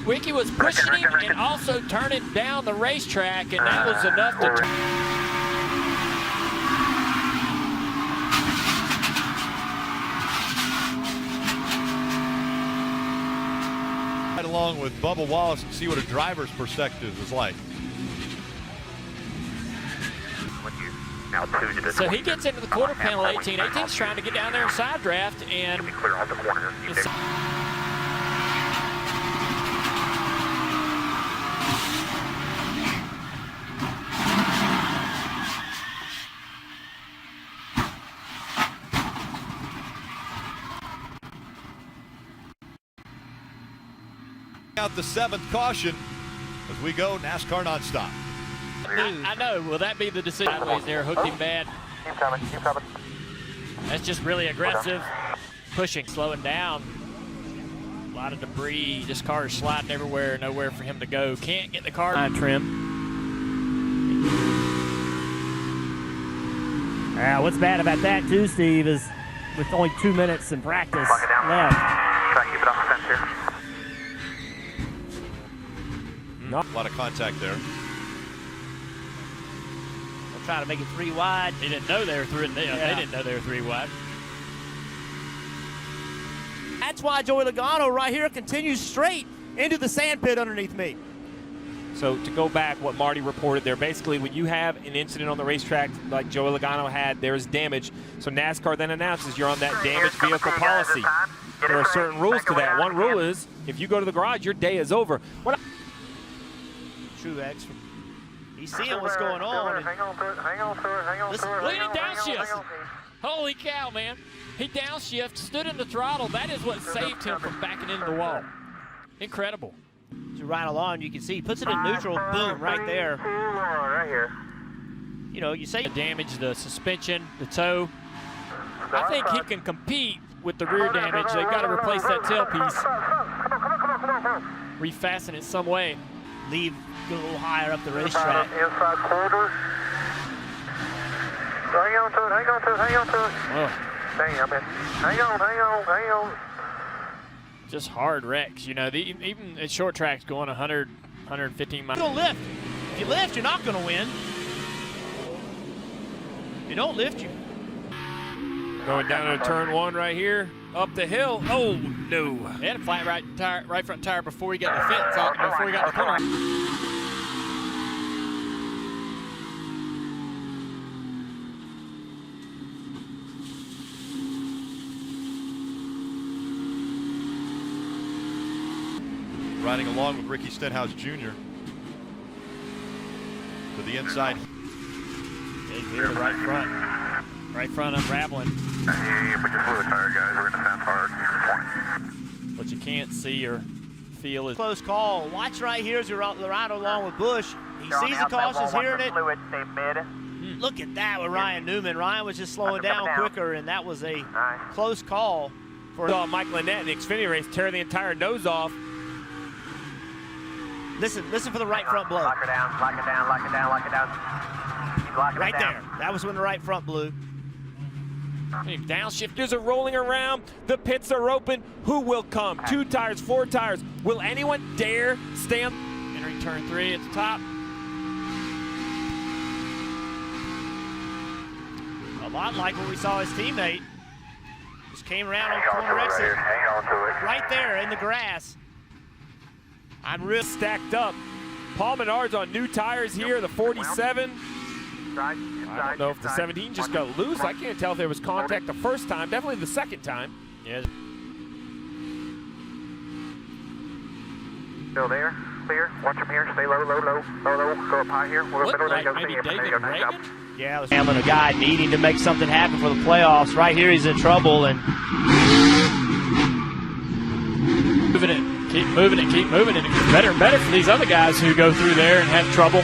Ricky was pushing him and also turning down the racetrack, and that was enough to turn. Right along with Bubba Wallace and see what a driver's perspective is like. So he gets into the quarter panel 18. 18's trying to get down there and side draft, and out the 7th caution as we go NASCAR nonstop. I know. Will that be the decision? Sideways there, hooked him bad. Keep coming, keep coming. That's just really aggressive. Pushing, slowing down. A lot of debris. This car is sliding everywhere, nowhere for him to go. Can't get the car trim. What's bad about that too, Steve, is with only 2 minutes in practice left. Try to keep it off the fence here. A lot of contact there. We'll try to make it 3 wide. He didn't know they were through. They didn't know they were 3 wide. That's why Joey Logano right here continues straight into the sand pit underneath me. So to go back, what Marty reported there, basically when you have an incident on the racetrack like Joey Logano had, there is damage. So NASCAR then announces you're on that damaged vehicle policy. There are certain rules to that. One rule is if you go to the garage, your day is over. Truex, he's seeing what's going on. Hang on to it, hang on to it, hang on to it. Look at him downshift. Holy cow, man. He downshifted, stood in the throttle. That is what saved him from backing into the wall. Incredible. To ride along, you can see he puts it in neutral, boom, right there. Right here. You know, you say damage the suspension, the toe. I think he can compete with the rear damage. They've got to replace that tailpiece. Refasten it some way. Leave, go a little higher up the racetrack. Inside quarter. Hang on to it, hang on to it, hang on to it. Oh. Damn it. Hang on, hang on, hang on. Just hard wrecks, you know. Even at short tracks going 100, 115 miles. You're gonna lift. If you lift, you're not gonna win. If you don't lift, you. Going down to turn 1 right here, up the hill. Oh no! He had a flat right front tire before he got the fence on, before he got the corner. Riding along with Ricky Stenhouse Jr. to the inside. He's here, right front. Right front unraveling. Hey, put your fluid tire, guys. We're going to sound hard. What you can't see or feel is Close call. Watch right here as you're riding along with Busch. He sees the cautions, hearing it. Look at that with Ryan Newman. Ryan was just slowing down quicker, and that was a close call. Saw Mike Lynette in the Xfinity race tear the entire nose off. Listen for the right front blow. Lock her down, lock it down, lock it down, lock it down. Keep locking Right it down. there. That was when the right front blew. Downshifters are rolling around. The pits are open. Who will come? 2 tires, 4 tires. Will anyone dare stand? entering turn 3 at the top. A lot like what we saw his teammate. Just came around on corner Right exit. here. Hang on to it. Right there in the grass. I'm real stacked up. Paul Menard's on new tires here, the 47. I don't know if the 17 just got loose. I can't tell if there was contact the first time. Definitely the second time. Yeah. Still there. Clear. Watch him here. Stay low, low, low, low, low. Go up high here. We'll Looked middle. like There you go. maybe See him. There you David go. Nice job. Reagan. Yeah, it was Hamlin, a guy needing to make something happen for the playoffs. Right here, he's in trouble, and Moving it, keep moving it, keep moving it. It gets better and better for these other guys who go through there and have trouble.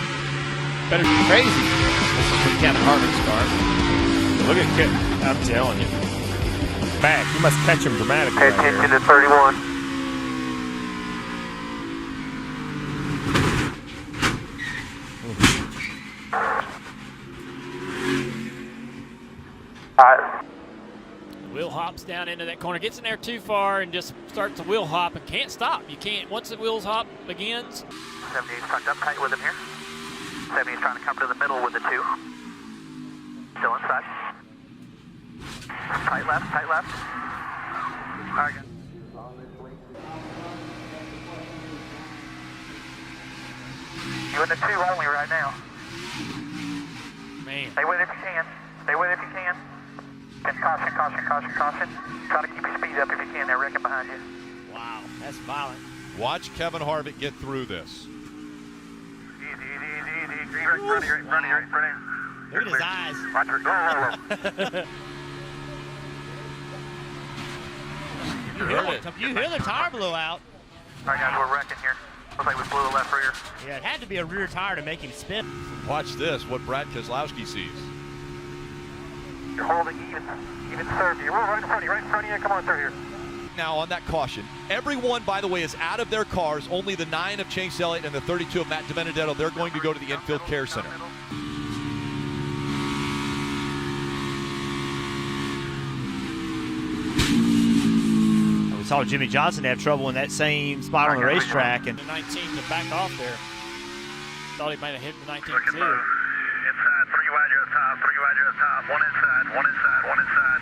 Better crazy. This is from Kevin Harvick's car. Look at Kit. I'm telling you. Back. You must catch him dramatically. Pay right here. attention to 31. Will Hop bumps down into that corner, gets in there too far, and just starts to wheel hop and can't stop. You can't, once the wheels hop begins. 78's tucked up tight with him here. 70's trying to come to the middle with the 2. Still inside. Tight left, tight left. All right, you in the 2 only right now. Man. Stay with it if you can. Stay with it if you can. Just caution, caution, caution, caution. Try to keep your speed up if you can. They're wrecking behind you. Wow, that's violent. Watch Kevin Harvick get through this. Easy, easy, easy, easy. Right in front of you, right in front of you, right in front of you. Look at his eyes. Watch her go. You hear the tire blow out. All right, guys, we're wrecking here. Looks like we blew the left rear. Yeah, it had to be a rear tire to make him spin. Watch this, what Brad Keselowski sees. You're holding even serve you. We're right in front of you, right in front of you. Come on through here. Now on that caution, everyone, by the way, is out of their cars. Only the 9 of Chase Elliott and the 32 of Matt DiBenedetto. They're going to go to the infield care center. We saw Jimmy Johnson have trouble in that same spot on the racetrack. And The 19 to back off there. Thought he might have hit the 19 Looking too. low. Inside, 3 wide, you're top, 3 wide, you're top. One inside, one inside, one inside.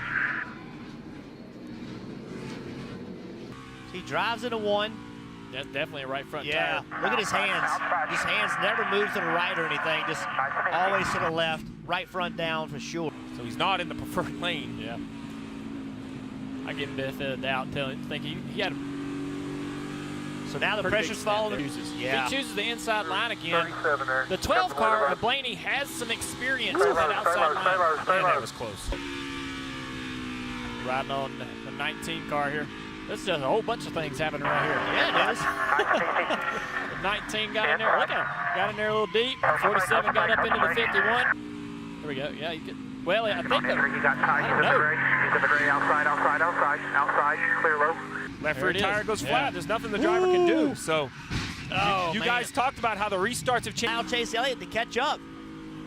he drives into 1. That's definitely a right front Yeah, tire. look at his hands. His hands never move to the right or anything, just always to the left, right front down for sure. So he's not in the preferred lane. Yeah. I give him the benefit of the doubt until I think he had a So now the pretty pressure's big snap falling. there. Yeah. He chooses the inside line again. 37 there. The 12 car, Blaney, has some experience on that outside line. Man, that was close. Riding on the 19 car here. This is just a whole bunch of things happening right here. Yeah, it is. The 19 got in there. Look at him. Got in there a little deep. 47 got up into the 51. Here we go. Yeah, you could. Well, I think You got tight. He's in the gray. He's in the gray. Outside, outside, outside, outside. Clear low. Left There rear it tire is. goes Yeah. flat. There's nothing the driver can do. So Oh, you man. guys talked about how the restarts have changed. Now Chase Elliott to catch up.